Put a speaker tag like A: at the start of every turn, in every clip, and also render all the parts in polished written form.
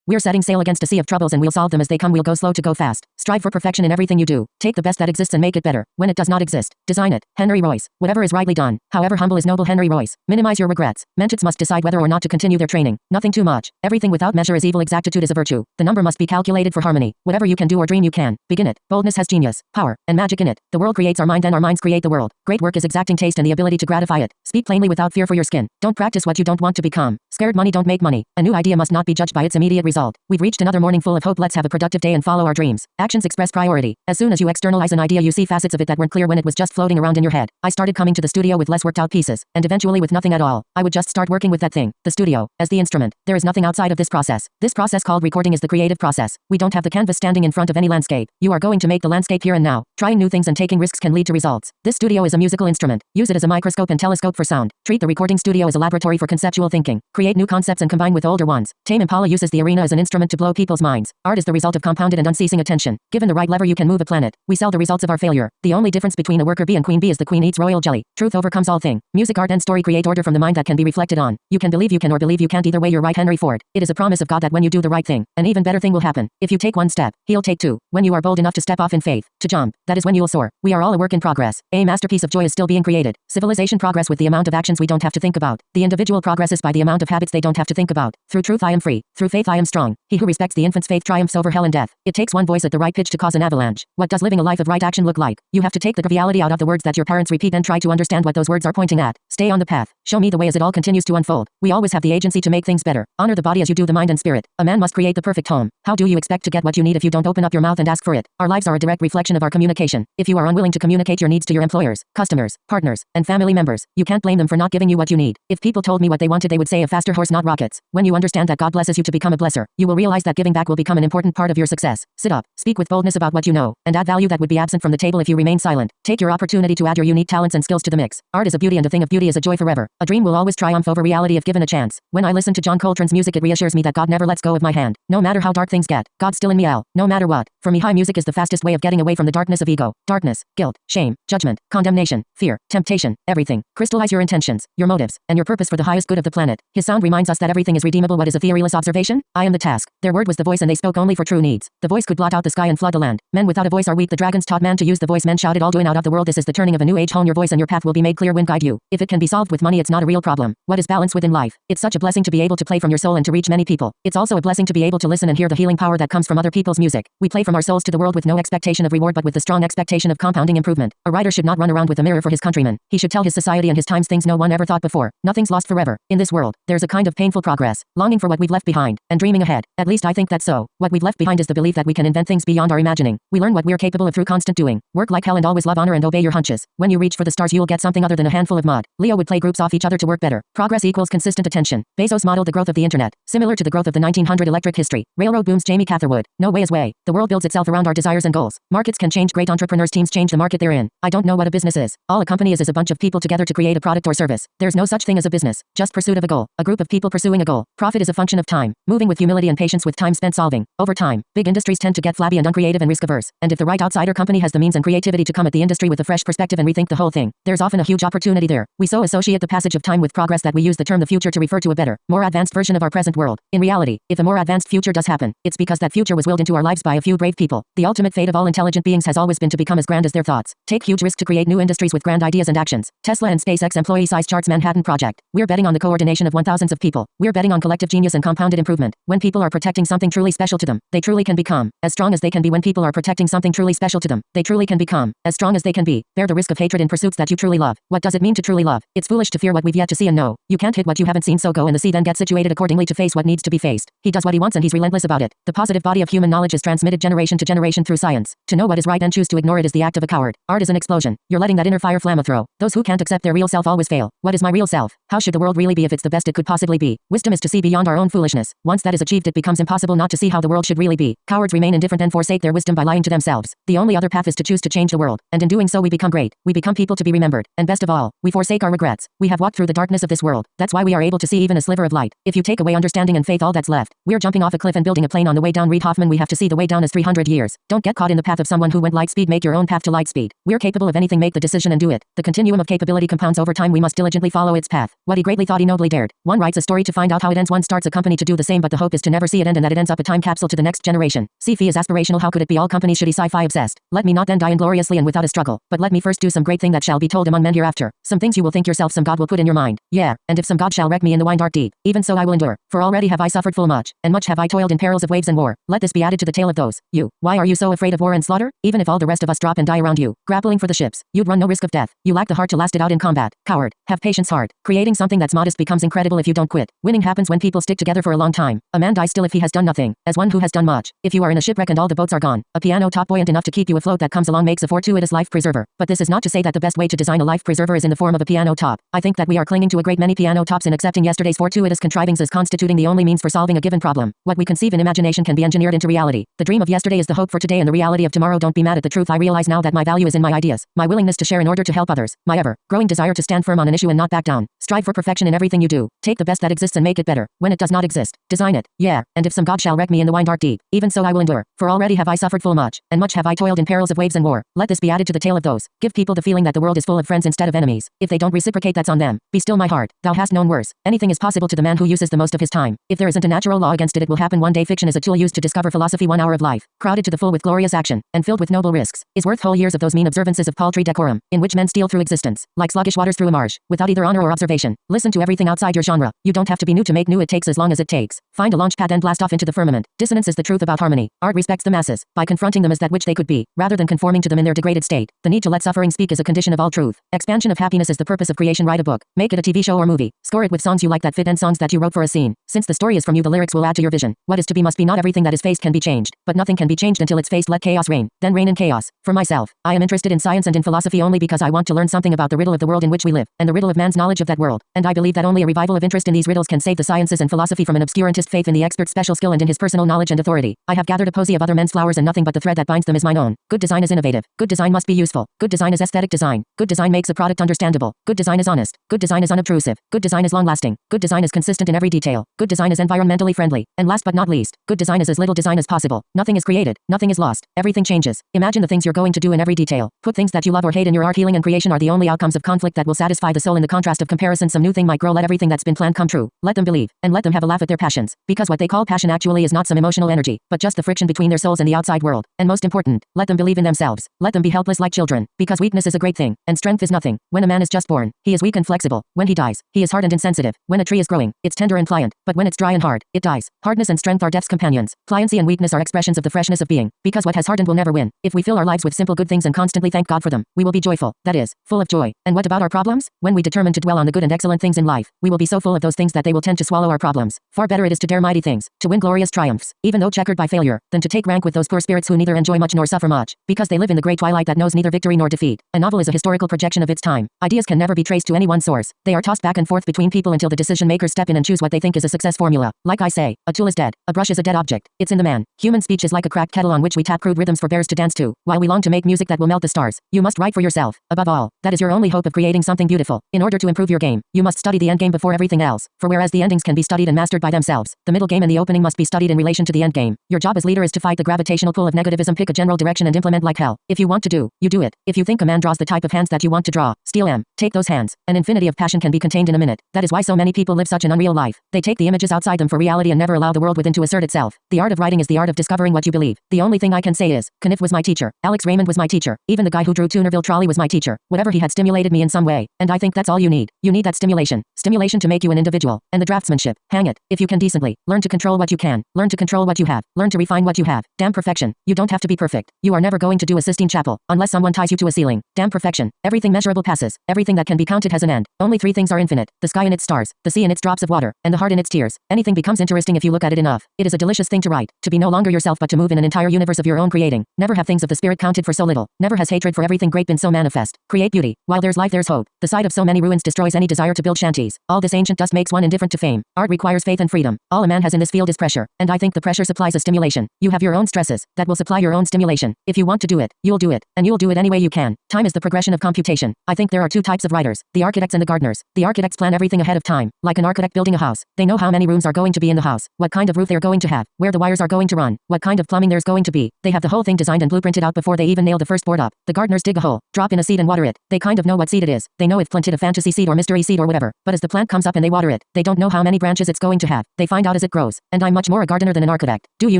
A: We're setting sail against a sea of troubles and we'll solve them as they come. We'll go slow to go fast. Strive for perfection in everything you do. Take the best that exists and make it better. When it does not exist, design it. Henry Royce. Whatever is rightly done, however humble is noble. Henry Royce. Minimize your regrets. Mentats must decide whether or not to continue their training. Nothing too much. Everything without measure is evil. Exactitude is a virtue. The number must be calculated for harmony. Whatever you can do or dream you can. Begin it. Boldness has genius, power, and magic in it. The world creates our mind and our minds create the world. Great work is exacting taste and the ability to gratify it. Speak plainly without fear for your skin. Don't practice what you don't want to become. Scared money don't make money. A new idea must not be judged by its immediate result. We've reached another morning full of hope. Let's have a productive day and follow our dreams. Actions express priority. As soon as you externalize an idea you see facets of it that weren't clear when it was just floating around in your head. I started coming to the studio with less worked out pieces, and eventually with nothing at all. I would just start working with that thing, the studio, as the instrument. There is nothing outside of this process. This process called recording is the creative process. We don't have the canvas standing in front of any landscape. You are going to make the landscape here and now. Trying new things and taking risks can lead to results. This studio is a musical instrument. Use it as a microscope and telescope for sound. Treat the recording studio as a laboratory for conceptual thinking. Create new concepts and combine with older ones. Tame Impala uses the arena as an instrument to blow people's minds. Art is the result of compounded and unceasing attention. Given the right lever you can move a planet. We sell the results of our failure. The only difference between a worker bee and queen bee is the queen eats royal jelly. Truth overcomes all thing. Music, art and story create order from the mind that can be reflected on. You can believe you can or believe you can't. Either way you're right. Henry Ford. It is a promise of God that when you do the right thing, an even better thing will happen. If you take one step, he'll take two. When you are bold enough to step off in faith, to jump, that is when you'll soar. We are all a work in progress. A masterpiece of joy is still being created. Civilization progress with the amount of actions we don't have to think about. The individual progresses by the amount of habits they don't have to think about. Through truth I am free. Through faith I am strong. He who respects the infant's faith triumphs over hell and death. It takes one voice at the right pitch to cause an avalanche. What does living a life of right action look like? You have to take the triviality out of the words that your parents repeat and try to understand what those words are pointing at. Stay on the path. Show me the way as it all continues to unfold. We always have the agency to make things better. Honor the body as you do the mind and spirit. A man must create the perfect home. How do you expect to get what you need if you don't open up your mouth and ask for it? Our lives are a direct reflection of our communication. If you are unwilling to communicate your needs to your employers, customers, partners, and family members, you can't blame them for not giving you what you need. If people told me what they wanted, they would say a faster horse, not rockets. When you understand that God blesses you to become a blesser, you will realize that giving back will become an important part of your success. Sit up, speak with boldness about what you know, and add value that would be absent from the table if you remain silent. Take your opportunity to add your unique talents and skills to the mix. Art is a beauty and a thing of beauty is a joy forever. A dream will always triumph over reality if given a chance. When I listen to John Coltrane's music, it reassures me that God never lets go of my hand. No matter how dark things get, God's still in me. No matter what. For me, high music is the fastest way of getting away from the darkness of ego, darkness, guilt, shame, judgment, condemnation, fear, temptation, everything. Crystallize your intentions, your motives, and your purpose for the highest good of the planet. His sound reminds us that everything is redeemable. What is a theoryless observation? I am the task. Their word was the voice and they spoke only for true needs. The voice could blot out the sky and flood the land. Men without a voice are weak. The dragons taught man to use the voice. Men shouted all doing out of the world. This is the turning of a new age. Hone your voice and your path will be made clear. Wind guide you. If it can be solved with money, it's not a real problem. What is balance within life? It's such a blessing to be able to play from your soul and to reach many people. It's also a blessing to be able to listen and hear the healing power that comes from other people's music. We play from our souls to the world with no expectation of reward but with the strong expectation of compounding improvement. A writer should not run around with a mirror for his countrymen. He should tell his society and his times things no one ever thought before. Nothing's lost forever. In this world, there's a kind of painful progress, longing for what we've left behind, and dreaming ahead. At least I think that's so. What we've left behind is the belief that we can invent things beyond our imagining. We learn what we're capable of through constant doing. Work like hell and always love honor and obey your hunches. When you reach for the stars you'll get something other than a handful of mud. Leo would play groups off each other to work better. Progress equals consistent attention. Bezos modeled the growth of the internet, similar to the growth of the 1900 electric history. Railroad booms. Jamie Catherwood. No way is way. The world builds itself around our desires and goals. Markets can change. Great entrepreneurs teams change the market they're in. I don't know what a business is. All a company is a bunch of people together to create a product or service. There's no such thing as a business, just pursuit of a goal. A group of people pursuing a goal. Profit is a function of time, moving with humility and patience with time spent solving. Over time, big industries tend to get flabby and uncreative and risk averse. And if the right outsider company has the means and creativity to come at the industry with a fresh perspective and rethink the whole thing, there's often a huge opportunity there. We so associate the passage of time with progress that we use the term the future to refer to a better, more advanced version of our present world. In reality, if a more advanced future does happen, it's because that future was willed into our lives by a few brave people. The ultimate fate of all intelligent beings has always been to become as grand as their thoughts. Take huge risks to create new industries with grand ideas and actions. Tesla and SpaceX employee size charts. Manhattan Project. We're betting on the coordination of 1,000s of people. We're betting on collective genius and compounded improvement. When people are protecting something truly special to them, they truly can become as strong as they can be. When people are protecting something truly special to them, they truly can become as strong as they can be. Bear the risk of hatred in pursuits that you truly love. What does it mean to truly love? It's foolish to fear what we've yet to see and know. You can't hit what you haven't seen, so go in the sea, then get situated accordingly to face what needs to be faced. He does what he wants and he's relentless about it. The positive body of human knowledge is transmitted generation to generation through science. To know what is right and choose to ignore it is the act of a coward. Art is an explosion. You're letting that inner fire flamethrow. Those who can't accept their real self always fail. What is my real self? How should the world really be if it's the best it could possibly be? Wisdom is to see beyond our own foolishness. Once that is achieved, it becomes impossible not to see how the world should really be. Cowards remain indifferent and forsake their wisdom by lying to themselves. The only other path is to choose to change the world, and in doing so we become great. We become people to be remembered, and best of all, we forsake our regrets. We have walked through the darkness of this world. That's why we are able to see even a sliver of light. If you take away understanding and faith, all that's left. We're jumping off a cliff and building a plane on the way down. Reid Hoffman. We have to see the way down as 300 years. Don't get caught in the path of someone who went light speed. Make your own path to light speed. We're capable of anything. Make the decision and do it. The continuum of capability compounds over time. We must diligently follow its path. What he greatly thought he nobly dared. One writes a story to find out how it ends. One starts a company to do the same, but the hope hope is to never see it end and that it ends up a time capsule to the next generation. Sci-fi is aspirational, how could it be all companies shitty sci-fi obsessed? Let me not then die ingloriously and without a struggle, but let me first do some great thing that shall be told among men hereafter. Some things you will think yourself, some God will put in your mind. Yeah, and if some God shall wreck me in the wind art deep, even so I will endure, for already have I suffered full much, and much have I toiled in perils of waves and war. Let this be added to the tale of those. You, why are you so afraid of war and slaughter? Even if all the rest of us drop and die around you, grappling for the ships, you'd run no risk of death. You lack the heart to last it out in combat. Coward, have patience heart. Creating something that's modest becomes incredible if you don't quit. Winning happens when people stick together for a long time. A man dies still if he has done nothing, as one who has done much. If you are in a shipwreck and all the boats are gone, a piano top buoyant enough to keep you afloat that comes along makes a fortuitous life preserver. But this is not to say that the best way to design a life preserver is in the form of a piano top. I think that we are clinging to a great many piano tops and accepting yesterday's fortuitous contrivings as constituting the only means for solving a given problem. What we conceive in imagination can be engineered into reality. The dream of yesterday is the hope for today and the reality of tomorrow. Don't be mad at the truth. I realize now that my value is in my ideas, my willingness to share in order to help others, my ever-growing desire to stand firm on an issue and not back down. Strive for perfection in everything you do. Take the best that exists and make it better. When it does not exist, design it. Yeah, and if some God shall wreck me in the wind art deep, even so I will endure, for already have I suffered full much, and much have I toiled in perils of waves and war. Let this be added to the tale of those. Give people the feeling that the world is full of friends instead of enemies. If they don't reciprocate, that's on them. Be still my heart, thou hast known worse. Anything is possible to the man who uses the most of his time. If there isn't a natural law against it, it will happen one day. Fiction is a tool used to discover philosophy. 1 hour of life, crowded to the full with glorious action, and filled with noble risks, is worth whole years of those mean observances of paltry decorum, in which men steal through existence, like sluggish waters through a marsh, without either honor or observation. Listen to everything outside your genre. You don't have to be new to make new. It takes as long as it takes. Find a launch pad and blast off into the firmament. Dissonance is the truth about harmony. Art respects the masses, by confronting them as that which they could be, rather than conforming to them in their degraded state. The need to let suffering speak is a condition of all truth. Expansion of happiness is the purpose of creation. Write a book. Make it a TV show or movie. Score it with songs you like that fit and songs that you wrote for a scene. Since the story is from you, the lyrics will add to your vision. What is to be must be. Not everything that is faced can be changed, but nothing can be changed until it's faced. Let chaos reign, then reign in chaos. For myself, I am interested in science and in philosophy only because I want to learn something about the riddle of the world in which we live, and the riddle of man's knowledge of that world. And I believe that only a revival of interest in these riddles can save the sciences and philosophy from an obscurantist faith in the expert's special skill and in his personal knowledge and authority. I have gathered a posy of other men's flowers, and nothing but the thread that binds them is mine own. Good design is innovative. Good design must be useful. Good design is aesthetic design. Good design makes a product understandable. Good design is honest. Good design is unobtrusive. Good design is long-lasting. Good design is consistent in every detail. Good design is environmentally friendly. And last but not least, good design is as little design as possible. Nothing is created. Nothing is lost. Everything changes. Imagine the things you're going to do in every detail. Put things that you love or hate in your art. Healing and creation are the only outcomes of conflict that will satisfy the soul. In the contrast of comparison, some new thing might grow. Let everything that's been planned come true. Let them believe, and let them have a laugh at their passions, because what they call passion actually is not some emotional energy, but just the friction between their souls and the outside world. And most important, let them believe in themselves. Let them be helpless like children, because weakness is a great thing, and strength is nothing. When a man is just born, he is weak and flexible. When he dies, he is hard and insensitive. When a tree is growing, it's tender and pliant, but when it's dry and hard, it dies. Hardness and strength are death's companions. Pliancy and weakness are expressions of the freshness of being, because what has hardened will never win. If we fill our lives with simple good things and constantly thank God for them, we will be joyful, that is, full of joy. And what about our problems? When we determine to dwell on the good and excellent things in life, we will be so full of those things that they will tend to swallow our problems. Far better it is to dare mighty things, to win glorious triumphs, even though checkered by failure, than to take rank with those poor spirits who neither enjoy much nor suffer much, because they live in the great twilight that knows neither victory nor defeat. A novel is a historical projection of its time. Ideas can never be traced to any one source. They are tossed back and forth between people until the decision makers step in and choose what they think is a success formula. Like I say, a tool is dead. A brush is a dead object. It's in the man. Human speech is like a cracked kettle on which we tap crude rhythms for bears to dance to, while we long to make music that will melt the stars. You must write for yourself. Above all, that is your only hope of creating something beautiful. In order to improve your game, you must study the end game before everything else. For whereas the endings can be studied and mastered by themselves, the middle game and the opening must be studied in relation to the end game. Your job as leader is to fight the gravitational pull of negativism. Pick a general direction and implement like hell. If you want to do, you do it. If you think a man draws the type of hands that you want to draw, steal them. Take those hands. An infinity of passion can be contained in a minute. That is why so many people live such an unreal life. They take the images outside them for reality and never allow the world within to assert itself. The art of writing is the art of discovering what you believe. The only thing I can say is, Kniff was my teacher. Alex Raymond was my teacher. Even the guy who drew Tunerville Trolley was my teacher. Whatever he had stimulated me in some way. And I think that's all you need. You need that stimulation. Stimulation to make you an individual. And the draftsmanship. Hang it. If you can decently, learn to control what you can. Learn to control what you have. Learn to refine what you have. Damn perfection. You don't have to be perfect. You are never going to do a Sistine Chapel, unless someone ties you to a ceiling. Damn perfection. Everything measurable passes. Everything that can be counted has an end. Only 3 things are infinite. The sky and its stars, the sea and its drops of water, and the heart in its tears. Anything becomes interesting if you look at it enough. It is a delicious thing to write. To be no longer yourself but to move in an entire universe of your own creating. Never have things of the spirit counted for so little. Never has hatred for everything great been so manifest. Create beauty. While there's life there's hope. The sight of so many ruins destroys any desire to build shanties. All this ancient dust makes one indifferent to fame. Art requires faith and freedom. All a man has in this field is pressure. And I think the pressure supplies a stimulation. You have your own stresses. That will supply your own stimulation. If you want to do it, you'll do it. And you'll do it any way you can. Time is the progression of computation. I think there are 2 types of writers. The architects and the gardeners. The architects plan everything ahead of time. Like an architect building a house. They know how many rooms are going to be in the house. What kind of roof they're going to have. Where the wires are going to run. What kind of plumbing there's going to be. They have the whole thing designed and blueprinted out before they even nail the first board up. The gardeners dig a hole. Drop in a seed and water it. They kind of know what seed it is. They know if planted a fantasy seed or mystery seed or whatever. But as the plant comes up and they water it, they don't know how many branches it's going to have. They find out as as it grows, and I'm much more a gardener than an architect. Do you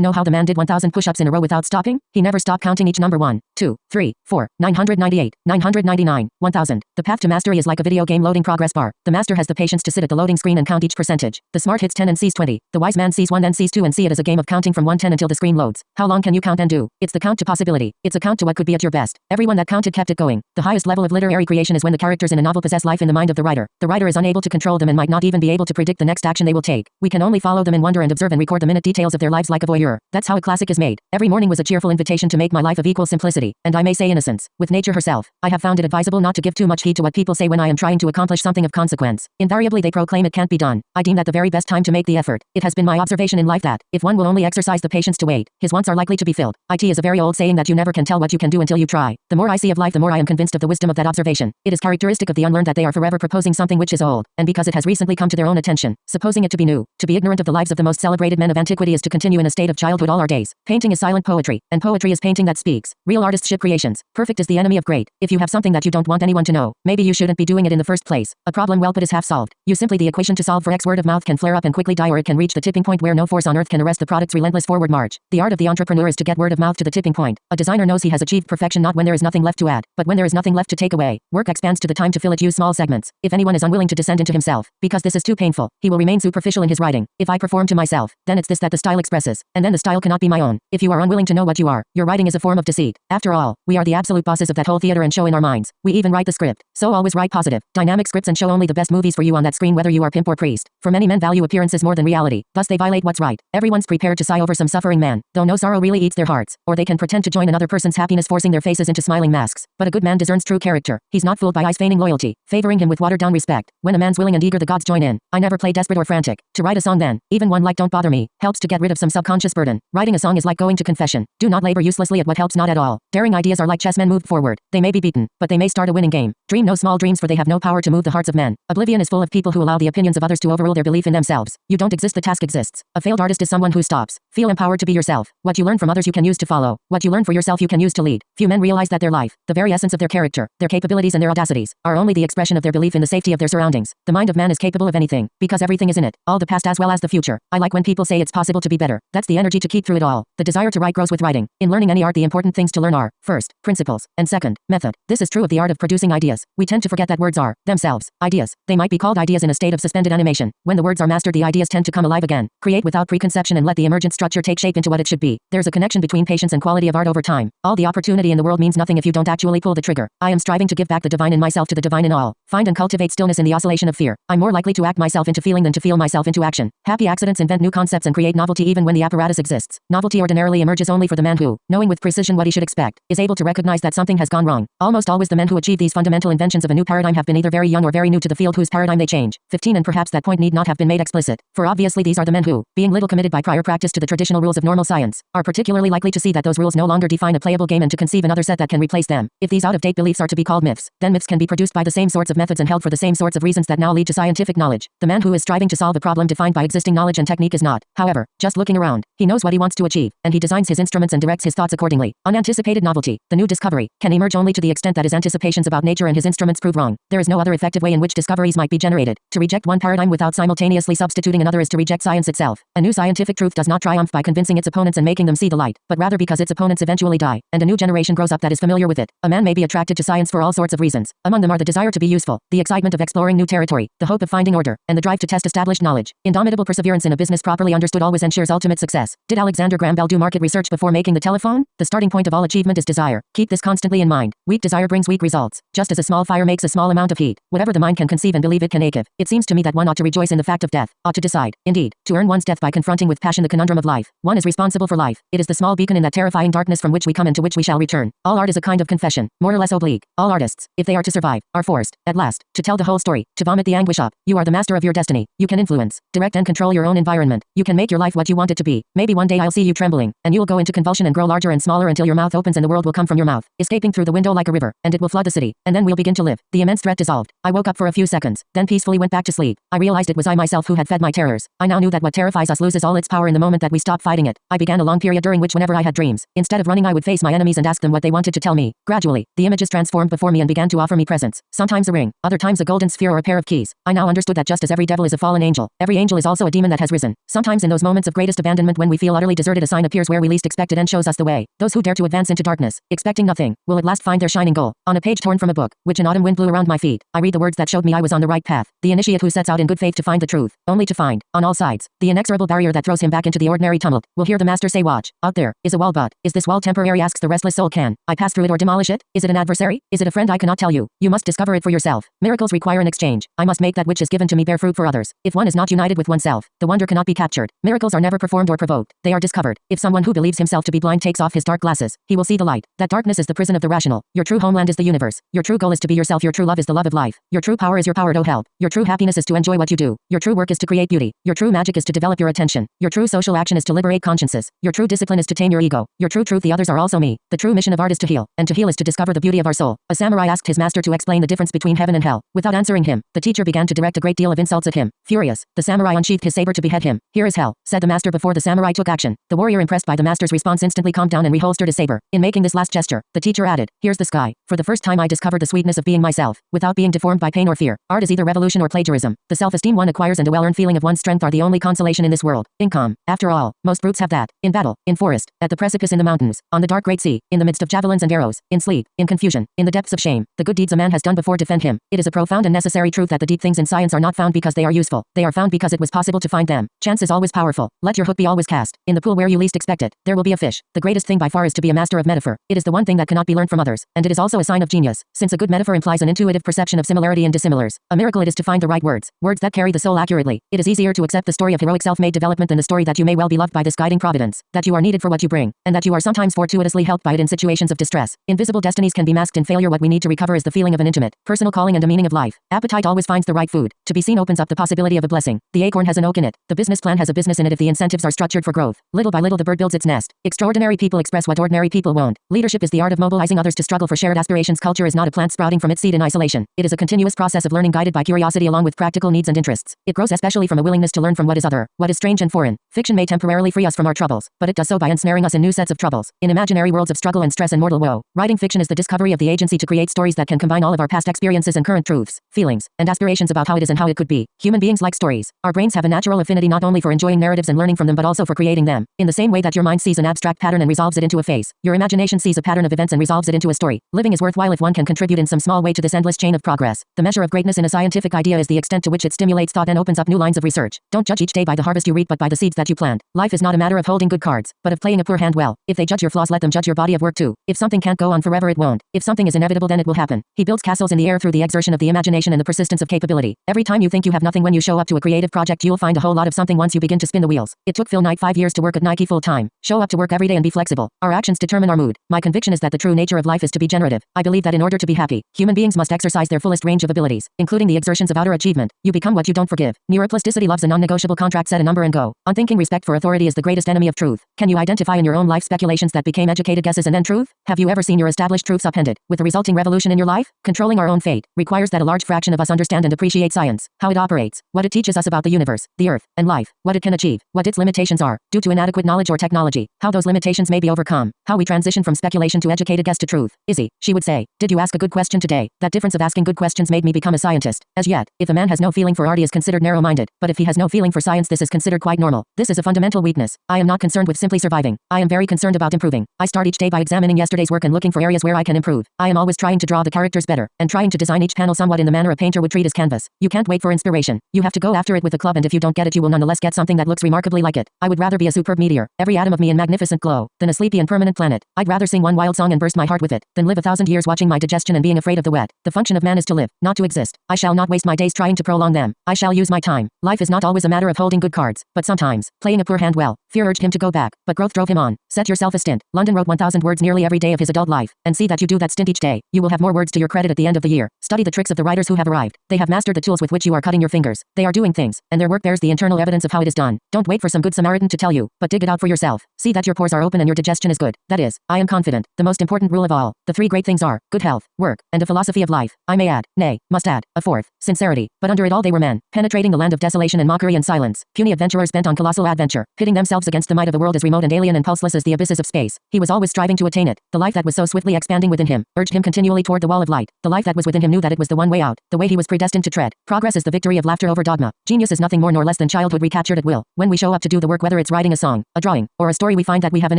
A: know how the man did 1,000 push-ups in a row without stopping? He never stopped counting each number 1, 2, 3, 4, 998, 999, 1,000. The path to mastery is like a video game loading progress bar. The master has the patience to sit at the loading screen and count each percentage. The smart hits 10 and sees 20. The wise man sees 1 then sees 2 and see it as a game of counting from 110 until the screen loads. How long can you count and do? It's the count to possibility. It's a count to what could be at your best. Everyone that counted kept it going. The highest level of literary creation is when the characters in a novel possess life in the mind of the writer. The writer is unable to control them and might not even be able to predict the next action they will take. We can only follow them in wonder and observe and record the minute details of their lives like a voyeur. That's how a classic is made. Every morning was a cheerful invitation to make my life of equal simplicity, and I may say innocence, with nature herself. I have found it advisable not to give too much heed to what people say when I am trying to accomplish something of consequence. Invariably they proclaim it can't be done. I deem that the very best time to make the effort. It has been my observation in life that, if one will only exercise the patience to wait, his wants are likely to be filled. It is a very old saying that you never can tell what you can do until you try. The more I see of life, the more I am convinced of the wisdom of that observation. It is characteristic of the unlearned that they are forever proposing something which is old, and because it has recently come to their own attention, supposing it to be new. To be ignorant of the lives of the most celebrated men of antiquity is to continue in a state of childhood all our days. Painting is silent poetry, and poetry is painting that speaks. Real artists ship creations. Perfect is the enemy of great. If you have something that you don't want anyone to know, maybe you shouldn't be doing it in the first place. A problem well put is half solved. You simply the equation to solve for X word of mouth can flare up and quickly die, or it can reach the tipping point where no force on earth can arrest the product's relentless forward march. The art of the entrepreneur is to get word of mouth to the tipping point. A designer knows he has achieved perfection not when there is nothing left to add, but when there is nothing left to take away. Work expands to the time to fill it. Use small segments. If anyone is unwilling to descend into himself, because this is too painful, he will remain superficial in his writing. If I perform to myself, then it's this that the style expresses, and then the style cannot be my own. If you are unwilling to know what you are, your writing is a form of deceit. After all, we are the absolute bosses of that whole theater and show in our minds. We even write the script. So always write positive, dynamic scripts and show only the best movies for you on that screen, whether you are pimp or priest. For many men value appearances more than reality, thus they violate what's right. Everyone's prepared to sigh over some suffering man, though no sorrow really eats their hearts, or they can pretend to join another person's happiness, forcing their faces into smiling masks. But a good man discerns true character. He's not fooled by eyes feigning loyalty, favoring him with watered down respect. When a man's willing and eager, the gods join in. I never play desperate or frantic. To write a song then, even one like Don't Bother Me, helps to get rid of some subconscious burden. Writing a song is like going to confession. Do not labor uselessly at what helps not at all. Daring ideas are like chessmen moved forward. They may be beaten, but they may start a winning game. Dream no small dreams, for they have no power to move the hearts of men. Oblivion is full of people who allow the opinions of others to overrule their belief in themselves. You don't exist, the task exists. A failed artist is someone who stops. Feel empowered to be yourself. What you learn from others you can use to follow. What you learn for yourself you can use to lead. Few men realize that their life, the very essence of their character, their capabilities and their audacities, are only the expression of their belief in the safety of their surroundings. The mind of man is capable of anything, because everything is in it, all the past as well as the future. I like when people say it's possible to be better. That's the energy to keep through it all. The desire to write grows with writing. In learning any art, the important things to learn are, first, principles, and second, method. This is true of the art of producing ideas. We tend to forget that words are, themselves, ideas. They might be called ideas in a state of suspended animation. When the words are mastered, the ideas tend to come alive again. Create without preconception and let the emergent structure take shape into what it should be. There's a connection between patience and quality of art over time. All the opportunity in the world means nothing if you don't actually pull the trigger. I am striving to give back the divine in myself to the divine in all. Find and cultivate stillness in the oscillation of fear. I'm more likely to act myself into feeling than to feel myself into action. Happy accidents invent new concepts and create novelty even when the apparatus exists. Novelty ordinarily emerges only for the man who, knowing with precision what he should expect, is able to recognize that something has gone wrong. Almost always the men who achieve these fundamental inventions of a new paradigm have been either very young or very new to the field whose paradigm they change. 15 and perhaps that point need not have been made explicit, for obviously these are the men who, being little committed by prior practice to the traditional rules of normal science, are particularly likely to see that those rules no longer define a playable game and to conceive another set that can replace them. If these out-of-date beliefs are to be called myths, then myths can be produced by the same sorts of methods and held for the same sorts of reasons that now lead to scientific knowledge. The man who is striving to solve a problem defined by existing knowledge and technique is not, however, just looking around. He knows what he wants to achieve, and he designs his instruments and directs his thoughts accordingly. Unanticipated novelty, the new discovery, can emerge only to the extent that his anticipations about nature and his instruments prove wrong. There is no other effective way in which discoveries might be generated. To reject one paradigm without simultaneously substituting another is to reject science itself. A new scientific truth does not triumph by convincing its opponents and making them see the light, but rather because its opponents eventually die, and a new generation grows up that is familiar with it. A man may be attracted to science for all sorts of reasons. Among them are the desire to be useful, the excitement of exploring new territory, the hope of finding order, and the drive to test established knowledge. Indomitable perseverance in a business properly understood always ensures ultimate success. Did Alexander Graham Bell do market research before making the telephone? The starting point of all achievement is desire. Keep this constantly in mind. Weak desire brings weak results. Just as a small fire makes a small amount of heat, whatever the mind can conceive and believe it can achieve. It seems to me that one ought to rejoice in the fact of death, ought to decide, indeed, to earn one's death by confronting with passion the conundrum of life. One is responsible for life. It is the small beacon in that terrifying darkness from which we come and to which we shall return. All art is a kind of confession, more or less oblique. All artists, if they are to survive, are forced, at last, to tell the whole story, to vomit the anguish up. You are the master of your destiny. You can influence, direct and control your own environment. You can make your life what you want it to be. Maybe one day I'll see you trembling, and you'll go into convulsion and grow larger and smaller until your mouth opens and the world will come from your mouth, escaping through the window like a river, and it will flood the city, and then we'll begin to live. The immense threat dissolved. I woke up for a few seconds, then peacefully went back to sleep. I realized it was I myself who had fed my terrors. I now knew that what terrifies us loses all its power in the moment that we stop fighting it. I began a long period during which whenever I had dreams, instead of running I would face my enemies and ask them what they wanted to tell me. Gradually, the images transformed before me and began to offer me presents. Sometimes a ring, other times a golden sphere or a pair of keys. I now understood that just as every devil is a fallen angel, every angel is also a demon that that has risen. Sometimes in those moments of greatest abandonment when we feel utterly deserted, a sign appears where we least expect it and shows us the way. Those who dare to advance into darkness, expecting nothing, will at last find their shining goal. On a page torn from a book, which an autumn wind blew around my feet, I read the words that showed me I was on the right path. The initiate who sets out in good faith to find the truth, only to find, on all sides, the inexorable barrier that throws him back into the ordinary tumult, will hear the master say, watch, out there is a wall, but is this wall temporary? Asks the restless soul. Can I pass through it or demolish it? Is it an adversary? Is it a friend? I cannot tell you. You must discover it for yourself. Miracles require an exchange. I must make that which is given to me bear fruit for others. If one is not united with oneself, the wonder cannot be captured. Miracles are never performed or provoked. They are discovered. If someone who believes himself to be blind takes off his dark glasses, he will see the light. That darkness is the prison of the rational. Your true homeland is the universe. Your true goal is to be yourself. Your true love is the love of life. Your true power is your power to help. Your true happiness is to enjoy what you do. Your true work is to create beauty. Your true magic is to develop your attention. Your true social action is to liberate consciences. Your true discipline is to tame your ego. Your true truth, the others are also me. The true mission of art is to heal, and to heal is to discover the beauty of our soul. A samurai asked his master to explain the difference between heaven and hell. Without answering him, the teacher began to direct a great deal of insults at him. Furious, the samurai unsheathed his saber to behead him. Here is hell, said the master before the samurai took action. The warrior, impressed by the master's response, instantly calmed down and reholstered his saber. In making this last gesture, the teacher added, here's the sky. For the first time I discovered the sweetness of being myself, without being deformed by pain or fear. Art is either revolution or plagiarism. The self-esteem one acquires and a well-earned feeling of one's strength are the only consolation in this world. Income, after all, most brutes have that. In battle, in forest, at the precipice, in the mountains, on the dark great sea, in the midst of javelins and arrows, in sleep, in confusion, in the depths of shame, the good deeds a man has done before defend him. It is a profound and necessary truth that the deep things in science are not found because they are useful. They are found because it was possible to find them. Chance is always powerful. Let your hook be always cast. In the pool where you least expect it, there will be a fish. The greatest thing by far is to be a master of metaphor. It is the one thing that cannot be learned from others, and it is also a sign of genius, since a good metaphor implies an intuitive perception of similarity and dissimilars. A miracle it is to find the right words, words that carry the soul accurately. It is easier to accept the story of heroic self-made development than the story that you may well be loved by this guiding providence, that you are needed for what you bring, and that you are sometimes fortuitously helped by it in situations of distress. Invisible destinies can be masked in failure. What we need to recover is the feeling of an intimate, personal calling and a meaning of life. Appetite always finds the right food. To be seen opens up the possibility of a blessing. The acorn has an oak in it. The business plan has a business in it if the incentives are structured for growth. Little by little the bird builds its nest. Extraordinary people express what ordinary people won't. Leadership is the art of mobilizing others to struggle for shared aspirations. Culture is not a plant sprouting from its seed in isolation. It is a continuous process of learning guided by curiosity along with practical needs and interests. It grows especially from a willingness to learn from what is other, what is strange and foreign. Fiction may temporarily free us from our troubles, but it does so by ensnaring us in new sets of troubles, in imaginary worlds of struggle and stress and mortal woe. Writing fiction is the discovery of the agency to create stories that can combine all of our past experiences and current truths, feelings, and aspirations about how it is and how it could be. Human beings like stories. Our brains have a natural affinity not only for enjoying narratives and learning from them but also for creating them. In the same way that your mind sees an abstract pattern and resolves it into a face, your imagination sees a pattern of events and resolves it into a story. Living is worthwhile if one can contribute in some small way to this endless chain of progress. The measure of greatness in a scientific idea is the extent to which it stimulates thought and opens up new lines of research. Don't judge each day by the harvest you reap but by the seeds that you plant. Life is not a matter of holding good cards, but of playing a poor hand well. If they judge your flaws, let them judge your body of work too. If something can't go on forever, it won't. If something is inevitable, then it will happen. He builds castles in the air through the exertion of the imagination and the persistence of capability. Every time you think you have nothing, when you show up to a creative project, you'll find a whole lot of something once you begin to spin the wheels. It took Phil Knight 5 years to work at Nike full time. Show up to work every day and be flexible. Our actions determine our mood. My conviction is that the true nature of life is to be generative. I believe that in order to be happy, human beings must exercise their fullest range of abilities, including the exertions of outer achievement. You become what you don't forgive. Neuroplasticity loves a non-negotiable contract. Set a number and go. Unthinking respect for authority is the greatest enemy of truth. Can you identify in your own life speculations that became educated guesses and then truth? Have you ever seen your established truths upended, with the resulting revolution in your life? Controlling our own fate requires that a large fraction of us understand and appreciate science, how it operates, what it teaches us about the universe, the earth, and life, what it can achieve, what its limitations are, due to inadequate knowledge or technology, how those limitations may be overcome, how we transition from speculation to educated guess to truth. Izzy, she would say, did you ask a good question today? That difference of asking good questions made me become a scientist. As yet, if a man has no feeling for art, he is considered narrow-minded, but if he has no feeling for science, this is considered quite normal. This is a fundamental weakness. I am not concerned with simply surviving. I am very concerned about improving. I start each day by examining yesterday's work and looking for areas where I can improve. I am always trying to draw the characters better, and trying to design each panel somewhat in the manner a painter would treat his canvas. You can't wait for inspiration. You have to go after it with a club, and if you don't get it, you will nonetheless get something that looks remarkably like it. I would rather be a superb meteor, every atom of me in magnificent glow, than a sleepy and permanent planet. I'd rather sing one wild song and burst my heart with it, than live 1,000 years watching my digestion and being afraid of the wet. The function of man is to live, not to exist. I shall not waste my days trying to prolong them. I shall use my time. Life is not always a matter of holding good cards, but sometimes, playing a poor hand well. Fear urged him to go back, but growth drove him on. Set yourself a stint. London wrote 1,000 words nearly every day of his adult life, and see that you do that stint each day. You will have more words to your credit at the end of the year. Study the tricks of the writers who have arrived. They have mastered the tools with which you are cutting your fingers. They are doing things, and their work bears the internal evidence of how it is done. Don't wait for some good Samaritan to tell you, but dig it out for yourself. See that your pores are open and your digestion is good. That is, I am confident, the most important rule of all. The 3 great things are good health, work, and a philosophy of life. I may add, nay, must add, a 4th, sincerity. But under it all they were men, penetrating the land of desolation and mockery and silence. Puny adventurers bent on colossal adventure, pitting themselves against the might of the world as remote and alien and pulseless as the abysses of space. He was always striving to attain it. The life that was so swiftly expanding within him urged him continually toward the wall of light. The life that was within him knew that it was the one way out, the way he was predestined to tread. Progress is the victory of laughter over dogma. Genius is nothing more nor less than and childhood recaptured at will. When we show up to do the work, whether it's writing a song, a drawing, or a story, we find that we have an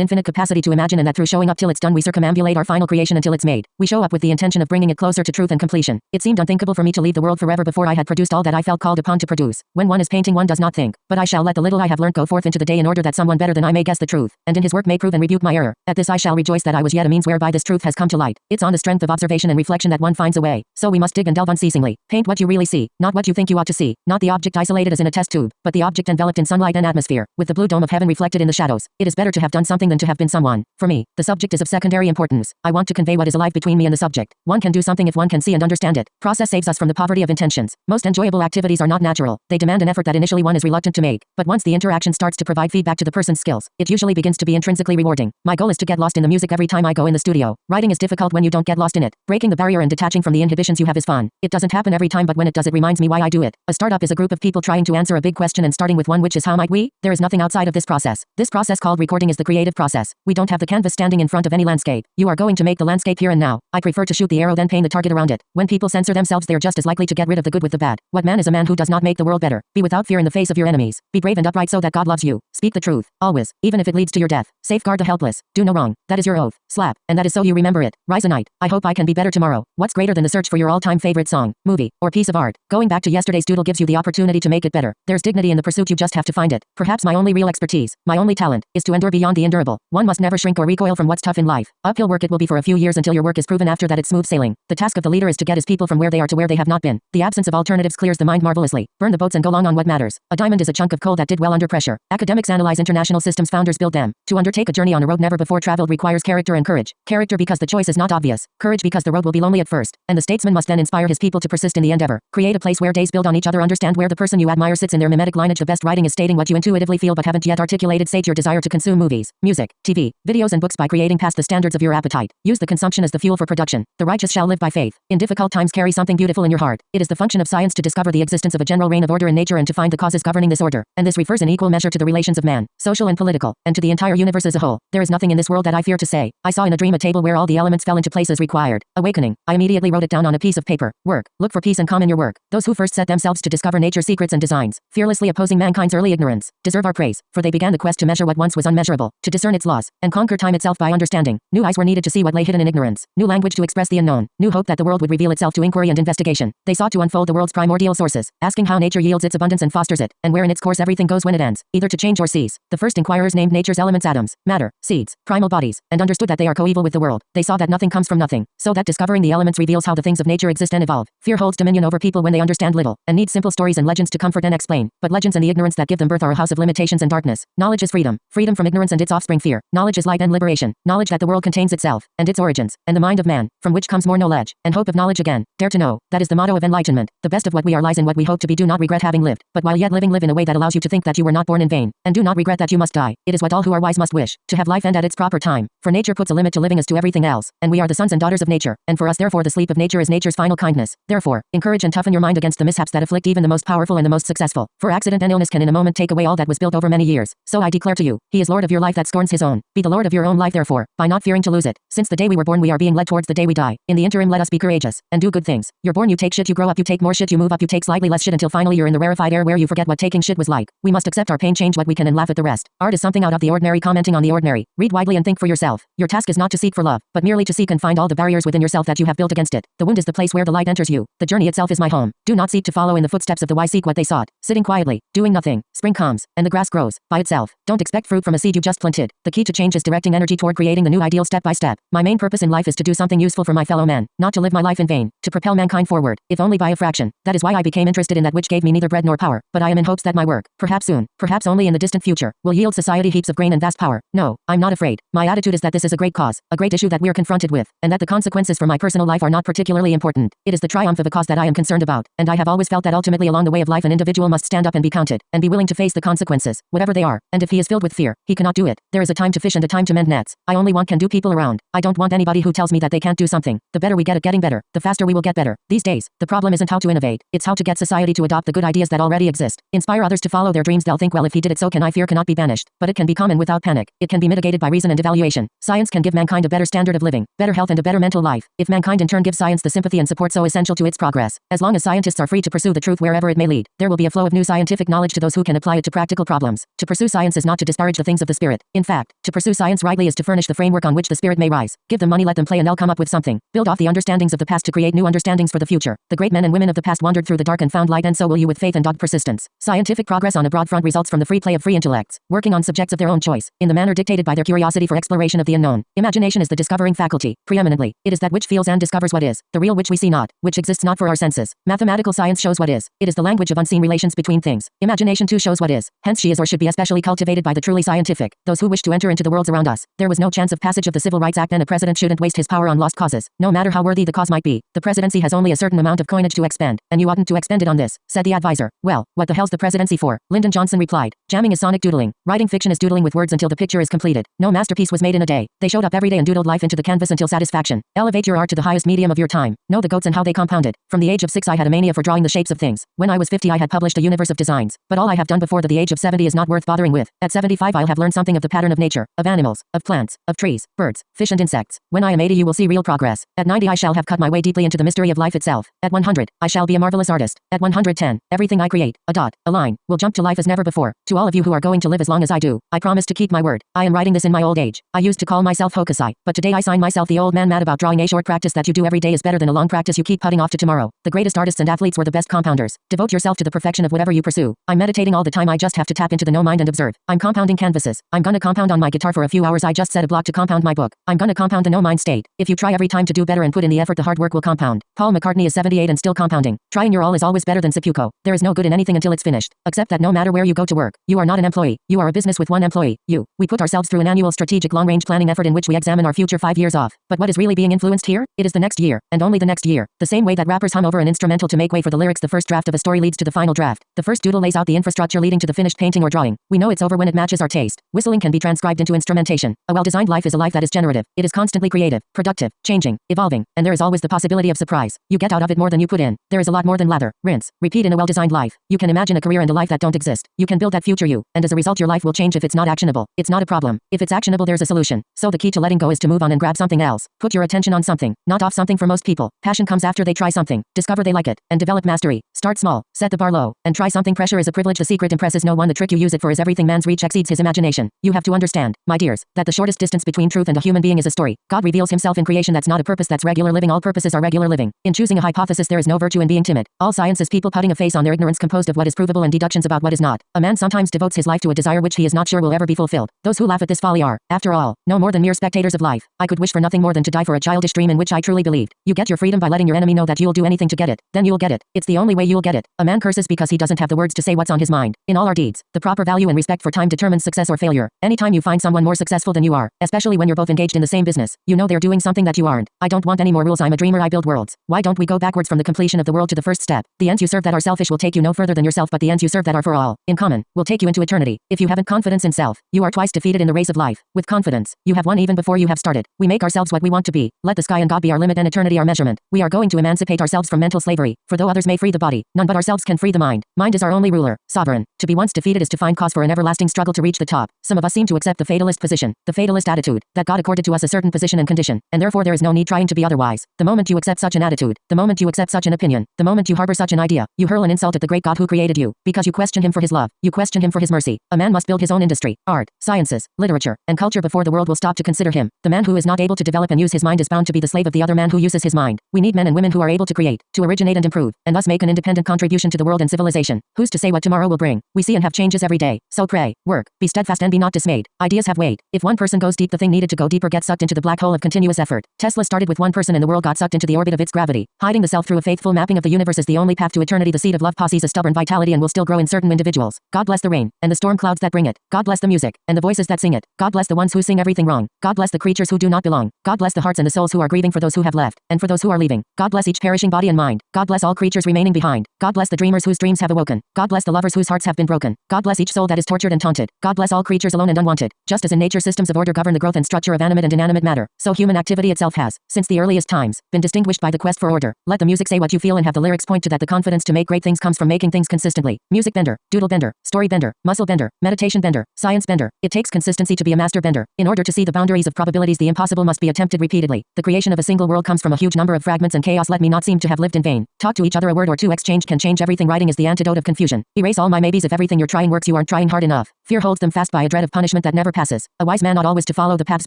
A: infinite capacity to imagine, and that through showing up till it's done we circumambulate our final creation until it's made. We show up with the intention of bringing it closer to truth and completion. It seemed unthinkable for me to leave the world forever before I had produced all that I felt called upon to produce. When one is painting, one does not think, but I shall let the little I have learnt go forth into the day in order that someone better than I may guess the truth, and in his work may prove and rebuke my error. At this I shall rejoice that I was yet a means whereby this truth has come to light. It's on the strength of observation and reflection that one finds a way. So we must dig and delve unceasingly. Paint what you really see, not what you think you ought to see, not the object isolated as in a test tube, but the object enveloped in sunlight and atmosphere, with the blue dome of heaven reflected in the shadows. It is better to have done something than to have been someone. For me, the subject is of secondary importance. I want to convey what is alive between me and the subject. One can do something if one can see and understand it. Process saves us from the poverty of intentions. Most enjoyable activities are not natural. They demand an effort that initially one is reluctant to make, but once the interaction starts to provide feedback to the person's skills, it usually begins to be intrinsically rewarding. My goal is to get lost in the music every time I go in the studio. Writing is difficult when you don't get lost in it. Breaking the barrier and detaching from the inhibitions you have is fun. It doesn't happen every time, but when it does, it reminds me why I do it. A startup is a group of people trying to answer a big question and starting with one, which is how might we? There is nothing outside of this process. This process called recording is the creative process. We don't have the canvas standing in front of any landscape. You are going to make the landscape here and now. I prefer to shoot the arrow then paint the target around it. When people censor themselves, they're just as likely to get rid of the good with the bad. What man is a man who does not make the world better? Be without fear in the face of your enemies. Be brave and upright so that God loves you. Speak the truth, always, even if it leads to your death. Safeguard the helpless. Do no wrong. That is your oath. Slap. And that is so you remember it. Rise a night. I hope I can be better tomorrow. What's greater than the search for your all-time favorite song, movie, or piece of art? Going back to yesterday's doodle gives you the opportunity to make it better. There's dignity in the pursuit, you just have to find it. Perhaps my only real expertise, my only talent, is to endure beyond the endurable. One must never shrink or recoil from what's tough in life. Uphill work it will be for a few years until your work is proven. After that it's smooth sailing. The task of the leader is to get his people from where they are to where they have not been. The absence of alternatives clears the mind marvelously. Burn the boats and go long on what matters. A diamond is a chunk of coal that did well under pressure. Academics analyze international systems, founders build them. To undertake a journey on a road never before traveled requires character and courage. Character because the choice is not obvious. Courage because the road will be lonely at first. And the statesman must then inspire his people to persist in the endeavor. Create a place where days build on each other. Understand where the person you admire sits in their mimetic lineage. The best writing is stating what you intuitively feel but haven't yet articulated. Sate your desire to consume movies, music, TV, videos and books by creating past the standards of your appetite. Use the consumption as the fuel for production. The righteous shall live by faith. In difficult times carry something beautiful in your heart. It is the function of science to discover the existence of a general reign of order in nature and to find the causes governing this order. And this refers in equal measure to the relations of man, social and political, and to the entire universe as a whole. There is nothing in this world that I fear to say. I saw in a dream a table where all the elements fell into place as required. Awakening. I immediately wrote it down on a piece of paper. Work. Look for peace and calm in your work. Those who first set themselves to discover nature's secrets and designs, fearlessly opposing mankind's early ignorance, deserve our praise, for they began the quest to measure what once was unmeasurable, to discern its laws, and conquer time itself by understanding. New eyes were needed to see what lay hidden in ignorance, new language to express the unknown, new hope that the world would reveal itself to inquiry and investigation. They sought to unfold the world's primordial sources, asking how nature yields its abundance and fosters it, and where in its course everything goes when it ends, either to change or cease. The first inquirers named nature's elements atoms, matter, seeds, primal bodies, and understood that they are coeval with the world. They saw that nothing comes from nothing, so that discovering the elements reveals how the things of nature exist and evolve. Fear holds dominion over people when they understand little, and need simple stories and legends to comfort and explain. But legends and the ignorance that give them birth are a house of limitations and darkness. Knowledge is freedom, freedom from ignorance and its offspring fear. Knowledge is light and liberation, knowledge that the world contains itself, and its origins, and the mind of man, from which comes more knowledge, and hope of knowledge again. Dare to know, that is the motto of enlightenment. The best of what we are lies in what we hope to be. Do not regret having lived, but while yet living live in a way that allows you to think that you were not born in vain, and do not regret that you must die. It is what all who are wise must wish, to have life end at its proper time, for nature puts a limit to living as to everything else, and we are the sons and daughters of nature, and for us therefore the sleep of nature is nature's final kindness. Therefore, encourage and toughen your mind against the mishaps that afflict even the most powerful and the most successful, for accident and illness can in a moment take away all that was built over many years. So I declare to you, he is Lord of your life that scorns his own. Be the Lord of your own life therefore, by not fearing to lose it. Since the day we were born we are being led towards the day we die. In the interim let us be courageous, and do good things. You're born, you take shit, you grow up, you take more shit, you move up, you take slightly less shit until finally you're in the rarefied air where you forget what taking shit was like. We must accept our pain, change what we can and laugh at the rest. Art is something out of the ordinary, commenting on the ordinary. Read widely and think for yourself. Your task is not to seek for love, but merely to seek and find all the barriers within yourself that you have built against it. The wound is the place where the light enters you. The journey itself is my home. Do not seek to follow in the footsteps of the wise, seek what they sought. Sitting quietly, doing nothing. Spring comes, and the grass grows by itself. Don't expect fruit from a seed you just planted. The key to change is directing energy toward creating the new ideal step by step. My main purpose in life is to do something useful for my fellow man, not to live my life in vain, to propel mankind forward, if only by a fraction. That is why I became interested in that which gave me neither bread nor power, but I am in hopes that my work, perhaps soon, perhaps only in the distant future, will yield society heaps of grain and vast power. No, I'm not afraid. My attitude is that this is a great cause, a great issue that we're confronted with, and that the consequences for my personal life are not particularly important. It is the triumph of a cause that I am concerned about, and I have always felt that ultimately along the way of life an individual must stand up and be counted, and be willing to face the consequences, whatever they are, and if he is filled with fear, he cannot do it. There is a time to fish and a time to mend nets. I only want can do people around. I don't want anybody who tells me that they can't do something. The better we get at getting better, the faster we will get better. These days, the problem isn't how to innovate, it's how to get society to adopt the good ideas that already exist. Inspire others to follow their dreams. They'll think, well, if he did it, so can I. Fear cannot be banished, but it can be common without panic. It can be mitigated by reason and evaluation. Science can give mankind a better standard of living, better health and a better mental life, if mankind in turn gives science the sympathy and support so essential to its progress. As long as scientists are free to pursue the truth wherever it may lead, there will be a flow of new science scientific knowledge to those who can apply it to practical problems. To pursue science is not to disparage the things of the spirit. In fact, to pursue science rightly is to furnish the framework on which the spirit may rise. Give them money, let them play, and they'll come up with something. Build off the understandings of the past to create new understandings for the future. The great men and women of the past wandered through the dark and found light, and so will you with faith and dogged persistence. Scientific progress on a broad front results from the free play of free intellects, working on subjects of their own choice, in the manner dictated by their curiosity for exploration of the unknown. Imagination is the discovering faculty. Preeminently, it is that which feels and discovers what is, the real which we see not, which exists not for our senses. Mathematical science shows what is. It is the language of unseen relations between things. Imagination too shows what is. Hence she is or should be especially cultivated by the truly scientific, those who wish to enter into the worlds around us. There was no chance of passage of the Civil Rights Act, and a president shouldn't waste his power on lost causes, no matter how worthy the cause might be. The presidency has only a certain amount of coinage to expend, and you oughtn't to expend it on this, said the advisor. Well, what the hell's the presidency for? Lyndon Johnson replied. Jamming is sonic doodling. Writing fiction is doodling with words until the picture is completed. No masterpiece was made in a day. They showed up every day and doodled life into the canvas until satisfaction. Elevate your art to the highest medium of your time. Know the goats and how they compounded. From the age of 6 I had a mania for drawing the shapes of things. When I was 50 I had published a universe of designs. But all I have done before the age of 70 is not worth bothering with. At 75 I'll have learned something of the pattern of nature, of animals, of plants, of trees, birds, fish and insects. When I am 80 you will see real progress. At 90 I shall have cut my way deeply into the mystery of life itself. At 100, I shall be a marvelous artist. At 110, everything I create, a dot, a line, will jump to life as never before. To all of you who are going to live as long as I do, I promise to keep my word. I am writing this in my old age. I used to call myself Hokusai, but today I sign myself the old man mad about drawing. A short practice that you do every day is better than a long practice you keep putting off to tomorrow. The greatest artists and athletes were the best compounders. Devote yourself to the perfection of whatever you pursue. I'm meditating all the time, I just have to tap into the no mind and observe. I'm compounding canvases. I'm gonna compound on my guitar for a few hours. I just set a block to compound my book. I'm gonna compound a no mind state. If you try every time to do better and put in the effort, the hard work will compound. Paul McCartney is 78 and still compounding. Trying your all is always better than seppuku. There is no good in anything until it's finished. Accept that no matter where you go to work, you are not an employee. You are a business with one employee. We put ourselves through an annual strategic long-range planning effort in which we examine our future 5 years off. But what is really being influenced here? It is the next year, and only the next year. The same way that rappers hum over an instrumental to make way for the lyrics, the first draft of a story leads to the final draft. The first doodle lays out the infrastructure leading to the finished painting or drawing. We know it's over when it matches our taste. Whistling can be transcribed into instrumentation. A well-designed life is a life that is generative. It is constantly creative, productive, changing, evolving, and there is always the possibility of surprise. You get out of it more than you put in. There is a lot more than lather, rinse, repeat in a well-designed life. You can imagine a career and a life that don't exist. You can build that future you, and as a result your life will change. If it's not actionable, it's not a problem. If it's actionable, there's a solution. So the key to letting go is to move on and grab something else. Put your attention on something, not off something. For most people, passion comes after they try something, discover they like it, and develop mastery. Start small, set the bar low, and try something. Pressure is a privilege. The secret impresses no one. The trick you use it for is everything. Man's reach exceeds his imagination. You have to understand, my dears, that the shortest distance between truth and a human being is a story. God reveals himself in creation. That's not a purpose, that's regular living. All purposes are regular living. In choosing a hypothesis there is no virtue in being timid. All science is people putting a face on their ignorance composed of what is provable and deductions about what is not. A man sometimes devotes his life to a desire which he is not sure will ever be fulfilled. Those who laugh at this folly are, after all, no more than mere spectators of life. I could wish for nothing more than to die for a childish dream in which I truly believed. You get your freedom by letting your enemy know that you'll do anything to get it. Then you'll get it. It's the only way you'll get it. A man curses because he doesn't have the words to say what's on his mind. In all our deeds, the proper value and respect for time determines success or failure. Anytime you find someone more successful than you are, especially when you're both engaged in the same business, you know they're doing something that you aren't. I don't want any more rules. I'm a dreamer. I build worlds. Why don't we go backwards from the completion of the world to the first step? The ends you serve that are selfish will take you no further than yourself, but the ends you serve that are for all, in common, will take you into eternity. If you haven't confidence in self, you are twice defeated in the race of life. With confidence, you have won even before you have started. We make ourselves what we want to be. Let the sky and God be our limit and eternity our measurement. We are going to emancipate ourselves from mental slavery, for though others may free the body, none but ourselves can free the mind. Mind is our only ruler, sovereign. To be once defeated is to find cause for an everlasting struggle to reach the top. Some of us seem to accept the fatalist position, the fatalist attitude, that God accorded to us a certain position and condition, and therefore there is no need trying to be otherwise. The moment you accept such an attitude, the moment you accept such an opinion, the moment you harbor such an idea, you hurl an insult at the great God who created you, because you question him for his love, you question him for his mercy. A man must build his own industry, art, sciences, literature, and culture before the world will stop to consider him. The man who is not able to develop and use his mind is bound to be the slave of the other man who uses his mind. We need men and women who are able to create, to originate and improve, and thus make an independent contribution to the world and civilization. Who's to say what tomorrow will bring? We see and have changes every day. So pray, work, be steadfast and be not dismayed. Ideas have weight. If one person goes deep, the thing needed to go deeper gets sucked into the black hole of continuous effort. Tesla started with one person and the world got sucked into the orbit of its gravity. Hiding the self through a faithful mapping of the universe is the only path to eternity. The seed of love possesses a stubborn vitality and will still grow in certain individuals. God bless the rain, and the storm clouds that bring it. God bless the music, and the voices that sing it. God bless the ones who sing everything wrong. God bless the creatures who do not belong. God bless the hearts and the souls who are grieving for those who have left, and for those who are leaving. God bless each perishing body and mind. God bless all creatures remaining behind. God bless the dreamers whose dreams have awoken. God bless the lovers whose hearts have been broken. God bless each soul that is tortured and taunted. God bless all creatures alone and unwanted. Just as in nature systems of order govern the growth and structure of animate and inanimate matter, so human activity itself has, since the earliest times, been distinguished by the quest for order. Let the music say what you feel and have the lyrics point to that. The confidence to make great things comes from making things consistently. Music bender, doodle bender, story bender, muscle bender, meditation bender, science bender. It takes consistency to be a master bender. In order to see the boundaries of probabilities, the impossible must be attempted repeatedly. The creation of a single world comes from a huge number of fragments and chaos. Let me not seem to have lived in vain. Talk to each other. A word or two exchanged can change everything. Writing is the antidote of confusion. Erase all my maybes if everything you're trying works you aren't trying hard enough. Fear holds them fast by a dread of punishment that never passes. A wise man ought always to follow the paths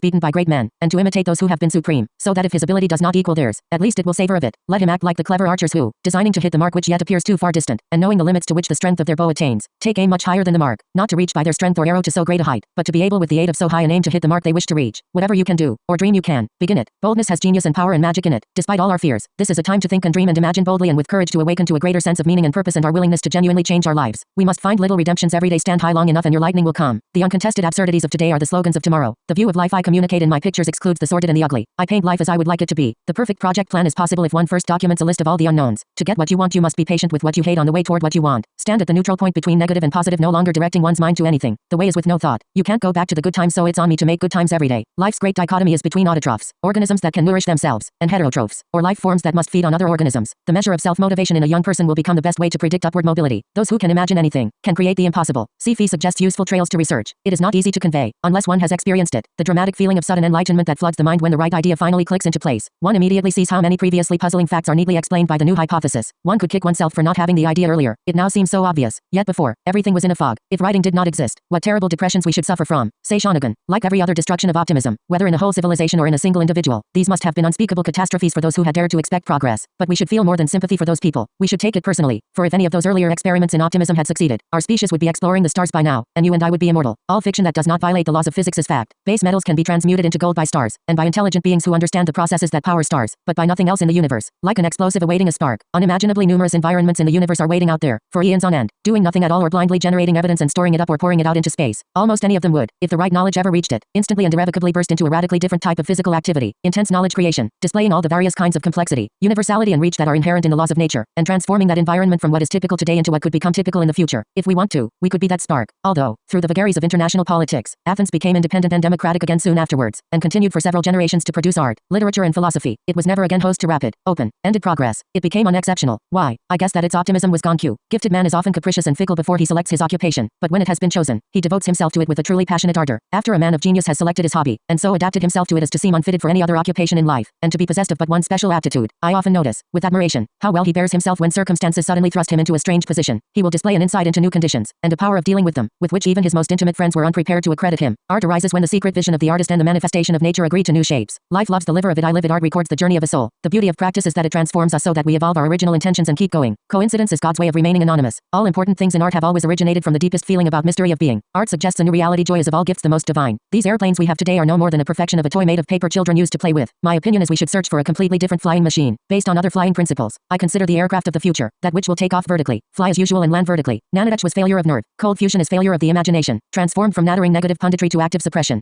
A: beaten by great men, and to imitate those who have been supreme, so that if his ability does not equal theirs, at least it will savor of it. Let him act like the clever archers who, designing to hit the mark which yet appears too far distant, and knowing the limits to which the strength of their bow attains, take aim much higher than the mark, not to reach by their strength or arrow to so great a height, but to be able with the aid of so high an aim to hit the mark they wish to reach. Whatever you can do, or dream you can, begin it. Boldness has genius and power and magic in it. Despite all our fears, this is a time to think and dream and imagine boldly and with courage to awaken to a greater sense of meaning and purpose and our willingness to genuinely change our lives. We must find little redemptions every day, stand high long enough and your lightning will come. The uncontested absurdities of today are the slogans of tomorrow. The view of life I communicate in my pictures excludes the sordid and the ugly. I paint life as I would like it to be. The perfect project plan is possible if one first documents a list of all the unknowns. To get what you want you must be patient with what you hate on the way toward what you want. Stand at the neutral point between negative and positive, no longer directing one's mind to anything. The way is with no thought. You can't go back to the good times, so it's on me to make good times every day. Life's great dichotomy is between autotrophs, organisms that can nourish themselves, and heterotrophs, or life forms that must feed on other organisms. The measure of self-motivation in a young person will become the best way to predict upward mobility. Those who can imagine anything, can create the impossible. CFE suggests useful trails to research. It is not easy to convey, unless one has experienced it. The dramatic feeling of sudden enlightenment that floods the mind when the right idea finally clicks into place. One immediately sees how many previously puzzling facts are neatly explained by the new hypothesis. One could kick oneself for not having the idea earlier. It now seems so obvious. Yet before, everything was in a fog. If writing did not exist, what terrible depressions we should suffer from. Say Shonaghan. Like every other destruction of optimism, whether in a whole civilization or in a single individual, these must have been unspeakable catastrophes for those who had dared to expect progress. But we should feel more than sympathy for those people. We should take it personally, for if any of those earlier experiments in optimism had succeeded, our species would be exploring the stars by now, and you and I would be immortal. All fiction that does not violate the laws of physics is fact. Base metals can be transmuted into gold by stars, and by intelligent beings who understand the processes that power stars, but by nothing else in the universe. Like an explosive awaiting a spark, unimaginably numerous environments in the universe are waiting out there, for eons on end, doing nothing at all or blindly generating evidence and storing it up or pouring it out into space. Almost any of them would, if the right knowledge ever reached it, instantly and irrevocably burst into a radically different type of physical activity, intense knowledge creation, displaying all the various kinds of complexity, universality and reach that are inherent in the laws of nature, and transforming that environment from what is typical today into what could become typical in the future. If we want to, we could be that spark. Although, through the vagaries of international politics, Athens became independent and democratic again soon afterwards, and continued for several generations to produce art, literature and philosophy, it was never again host to rapid, open-ended progress. It became unexceptional. Why? I guess that its optimism was gone. Gifted man is often capricious and fickle before he selects his occupation, but when it has been chosen, he devotes himself to it with a truly passionate ardor. After a man of genius has selected his hobby, and so adapted himself to it as to seem unfitted for any other occupation in life, and to be possessed of but one special aptitude, I often notice, with admiration, how well he bears himself when circumstances suddenly thrust him into a strange position. He will display an insight into new conditions, and a power of dealing with them, with which even his most intimate friends were unprepared to accredit him. Art arises when the secret vision of the artist and the manifestation of nature agree to new shapes. Life loves the liver of it, I live it. Art records the journey of a soul. The beauty of practice is that it transforms us so that we evolve our original intentions and keep going. Coincidence is God's way of remaining anonymous. All important things in art have always originated from the deepest feeling about mystery of being. Art suggests a new reality. Joy is of all gifts the most divine. These airplanes we have today are no more than a perfection of a toy made of paper children used to play with. My opinion is we should search for a completely different flying machine, based on other flying principles. I consider the aircraft of the future, that which will take off vertically, fly as usual and land vertically. Nanotech was failure of nerve. Cold fusion is failure of the imagination, transformed from nattering negative punditry to active suppression.